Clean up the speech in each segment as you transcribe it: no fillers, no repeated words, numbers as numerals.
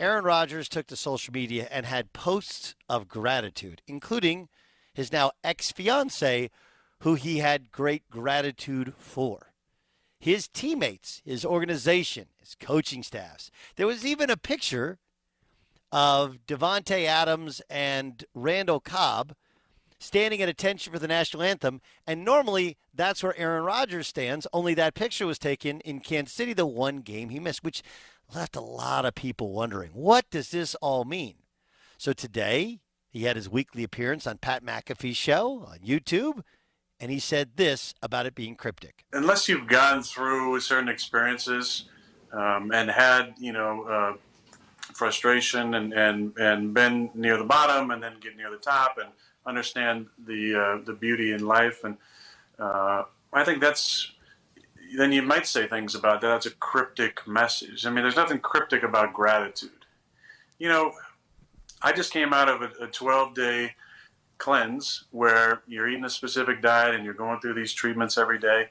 Aaron Rodgers took to social media and had posts of gratitude, including his now ex-fiancee, who he had great gratitude for. His teammates, his organization, his coaching staffs. There was even a picture of Davante Adams and Randall Cobb standing at attention for the national anthem. And normally that's where Aaron Rodgers stands, only that picture was taken in Kansas City, the one game he missed, which left a lot of people wondering, what does this all mean? So today he had his weekly appearance on Pat McAfee's show on YouTube, and he said this about it being cryptic. Unless you've gone through certain experiences and had, frustration and been near the bottom and then get near the top and understand the beauty in life, and I think then you might say things about that. That's a cryptic message. I mean, there's nothing cryptic about gratitude. I just came out of a 12-day cleanse where you're eating a specific diet and you're going through these treatments every day,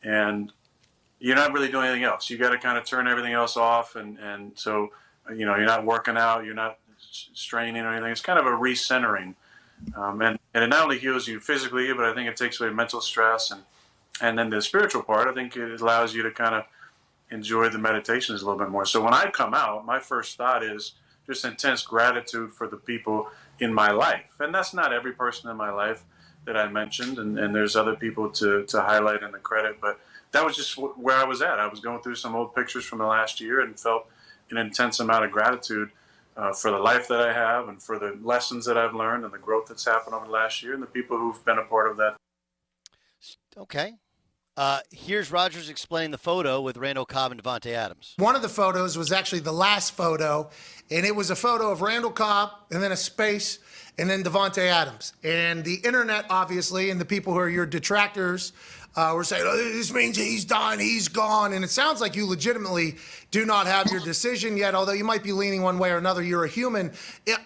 and you're not really doing anything else. You got to kind of turn everything else off, and so you're not working out, you're not straining or anything. It's kind of a recentering, and it not only heals you physically, but I think it takes away mental stress, and then the spiritual part, I think it allows you to kind of enjoy the meditations a little bit more. So when I come out, my first thought is just intense gratitude for the people in my life. And that's not every person in my life that I mentioned, and there's other people to highlight in the credit, but that was just where I was at. I was going through some old pictures from the last year and felt an intense amount of gratitude for the life that I have and for the lessons that I've learned and the growth that's happened over the last year and the people who've been a part of that. Okay. Here's Rodgers explaining the photo with Randall Cobb and Davante Adams. One of the photos was actually the last photo, and it was a photo of Randall Cobb and then a space and then Davante Adams. And the internet, obviously, and the people who are your detractors were saying, oh, this means he's done, he's gone. And it sounds like you legitimately do not have your decision yet, although you might be leaning one way or another. You're a human.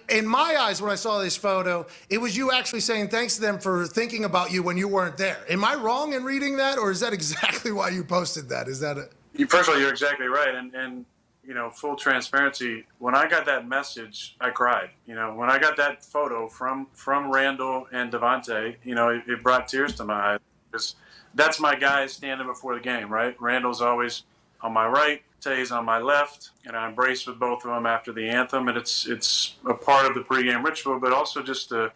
In my eyes, when I saw this photo, it was you actually saying thanks to them for thinking about you when you weren't there. Am I wrong in reading that, or is that exactly why you posted that? Is that it? First of all, you're exactly right. And full transparency, when I got that message, I cried. When I got that photo from Randall and Davante, it brought tears to my eyes. Because that's my guys standing before the game, right? Randall's always on my right, Tay's on my left, and I embrace with both of them after the anthem. And it's a part of the pregame ritual, but also just a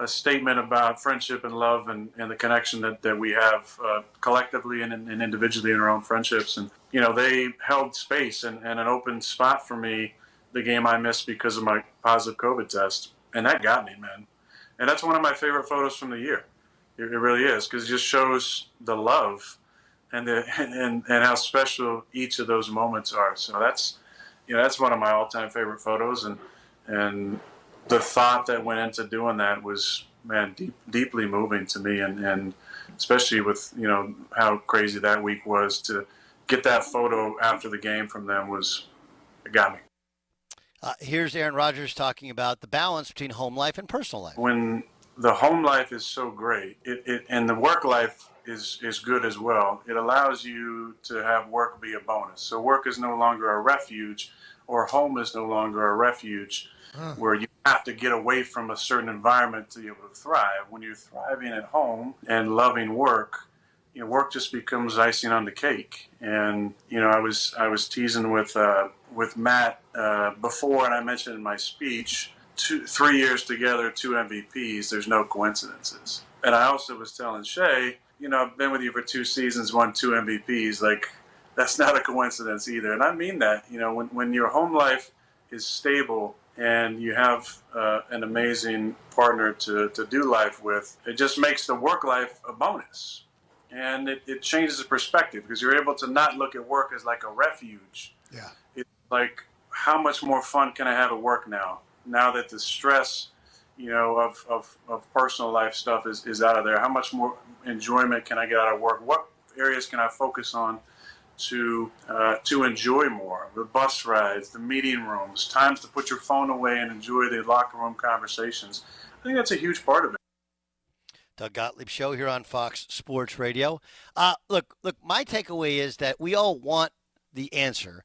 statement about friendship and love and the connection that we have collectively and individually in our own friendships. And, they held space and an open spot for me the game I missed because of my positive COVID test. And that got me, man. And that's one of my favorite photos from the year. It really is, because it just shows the love and how special each of those moments are. So that's one of my all-time favorite photos, and the thought that went into doing that was, man, deeply moving to me, and especially with how crazy that week was, to get that photo after the game from them it got me. Here's Aaron Rodgers talking about the balance between home life and personal life. When the home life is so great, and the work life is good as well, it allows you to have work be a bonus. So work is no longer a refuge, or home is no longer a refuge where you have to get away from a certain environment to be able to thrive. When you're thriving at home and loving work, work just becomes icing on the cake. And I was teasing with Matt before, and I mentioned in my speech, 3 years together, 2 MVPs, there's no coincidences. And I also was telling Shay, I've been with you for 2 seasons, won 2 MVPs. Like, that's not a coincidence either. And I mean that, when your home life is stable and you have an amazing partner to do life with, it just makes the work life a bonus. And it changes the perspective, because you're able to not look at work as like a refuge. Yeah. It's like, how much more fun can I have at work now that the stress, of personal life stuff is out of there? How much more enjoyment can I get out of work? What areas can I focus on to enjoy more? The bus rides, the meeting rooms, times to put your phone away and enjoy the locker room conversations. I think that's a huge part of it. Doug Gottlieb Show here on Fox Sports Radio. Look, my takeaway is that we all want the answer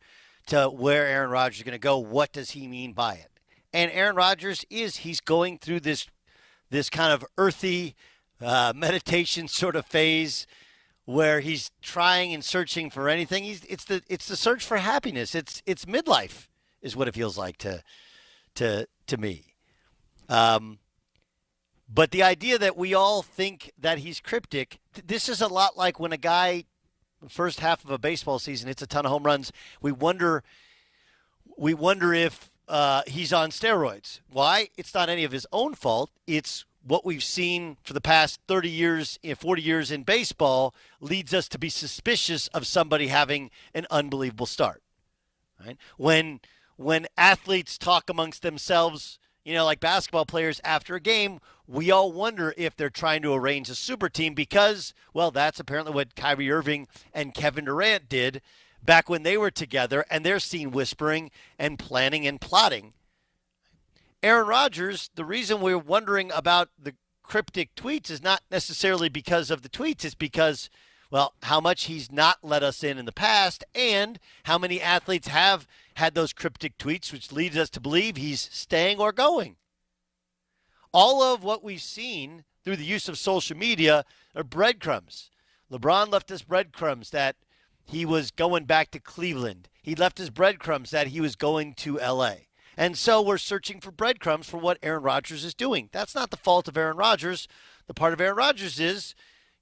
to where Aaron Rodgers is going to go. What does he mean by it? And Aaron Rodgers he's going through this kind of earthy meditation sort of phase where he's trying and searching for anything. It's the search for happiness. It's midlife is what it feels like to me. But the idea that we all think that he's cryptic, this is a lot like when a guy, first half of a baseball season, hits a ton of home runs. We wonder if he's on steroids. Why? It's not any of his own fault. It's what we've seen for the past 30 years, 40 years in baseball leads us to be suspicious of somebody having an unbelievable start. Right? When athletes talk amongst themselves, like basketball players after a game, we all wonder if they're trying to arrange a super team because, well, that's apparently what Kyrie Irving and Kevin Durant did back when they were together, and they're seen whispering and planning and plotting. Aaron Rodgers, the reason we're wondering about the cryptic tweets is not necessarily because of the tweets. It's because, well, how much he's not let us in the past and how many athletes have had those cryptic tweets, which leads us to believe he's staying or going. All of what we've seen through the use of social media are breadcrumbs. LeBron left us breadcrumbs that he was going back to Cleveland. He left us breadcrumbs that he was going to L.A. And so we're searching for breadcrumbs for what Aaron Rodgers is doing. That's not the fault of Aaron Rodgers. The part of Aaron Rodgers is,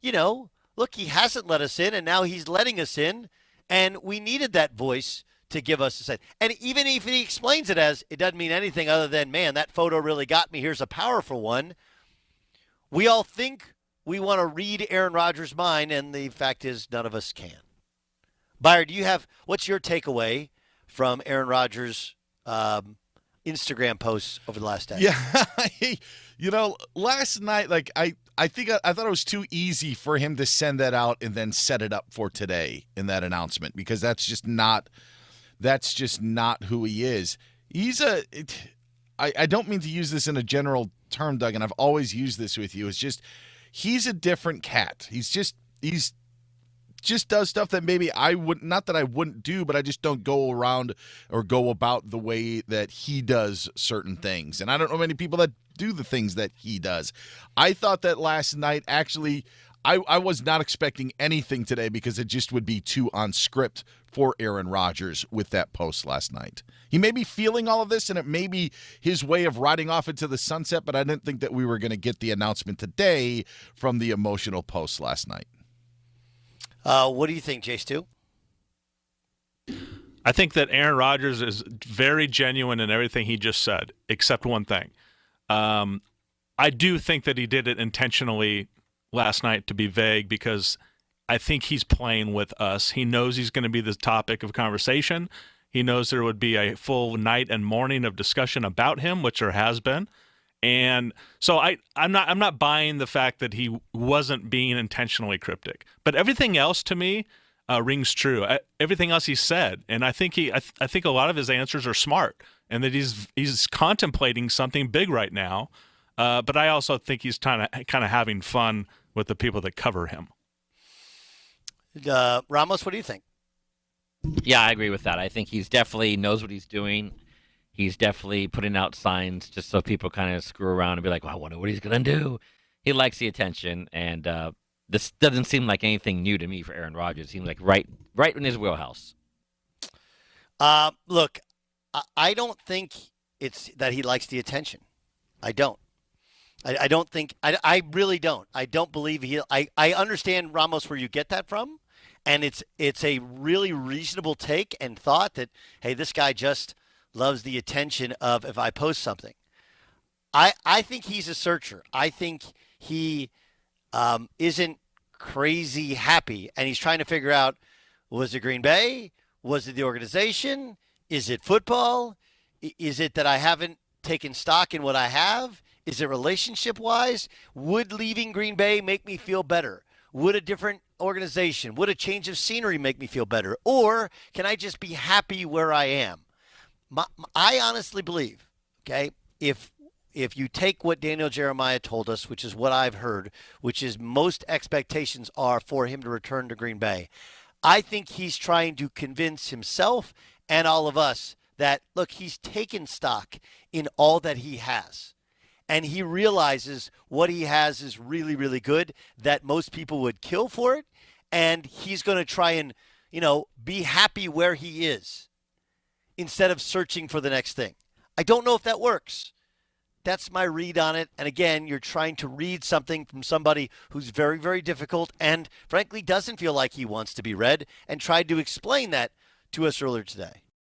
look, he hasn't let us in, and now he's letting us in, and we needed that voice to give us a sense. And even if he explains it as, it doesn't mean anything other than, man, that photo really got me, here's a powerful one, we all think we want to read Aaron Rodgers' mind, and the fact is none of us can. Byron, what's your takeaway from Aaron Rodgers' Instagram posts over the last day? Yeah, last night, I thought it was too easy for him to send that out and then set it up for today in that announcement because that's just not who he is. I don't mean to use this in a general term, Doug, and I've always used this with you. It's just he's a different cat. He's just does stuff that maybe I wouldn't do, but I just don't go around or go about the way that he does certain things. And I don't know many people that do the things that he does. I thought that last night, actually, I was not expecting anything today because it just would be too on script for Aaron Rodgers with that post last night. He may be feeling all of this, and it may be his way of riding off into the sunset, but I didn't think that we were going to get the announcement today from the emotional post last night. What do you think, Jay Stu? I think that Aaron Rodgers is very genuine in everything he just said, except one thing. I do think that he did it intentionally last night to be vague because I think he's playing with us. He knows he's going to be the topic of conversation. He knows there would be a full night and morning of discussion about him, which there has been. And so I'm not buying the fact that he wasn't being intentionally cryptic. But everything else to me rings true. Everything else he said, and I think I think a lot of his answers are smart, and that he's contemplating something big right now. But I also think he's kind of having fun with the people that cover him. Ramos, what do you think? Yeah, I agree with that. I think he's definitely knows what he's doing. He's definitely putting out signs just so people kind of screw around and be like, well, I wonder what he's going to do. He likes the attention, and this doesn't seem like anything new to me for Aaron Rodgers. It seems like right in his wheelhouse. Look, I don't think it's that he likes the attention. I don't. I don't think – I really don't. I don't believe he – I understand, Ramos, where you get that from, and it's a really reasonable take and thought that, hey, this guy just – loves the attention of if I post something. I think he's a searcher. I think he isn't crazy happy, and he's trying to figure out, was it Green Bay? Was it the organization? Is it football? Is it that I haven't taken stock in what I have? Is it relationship-wise? Would leaving Green Bay make me feel better? Would a different organization, would a change of scenery make me feel better? Or can I just be happy where I am? I honestly believe, okay, if you take what Daniel Jeremiah told us, which is what I've heard, which is most expectations are for him to return to Green Bay, I think he's trying to convince himself and all of us that, look, he's taken stock in all that he has. And he realizes what he has is really, really good, that most people would kill for it. And he's going to try and, be happy where he is instead of searching for the next thing. I don't know if that works. That's my read on it. And again, you're trying to read something from somebody who's very, very difficult and frankly doesn't feel like he wants to be read, and tried to explain that to us earlier today.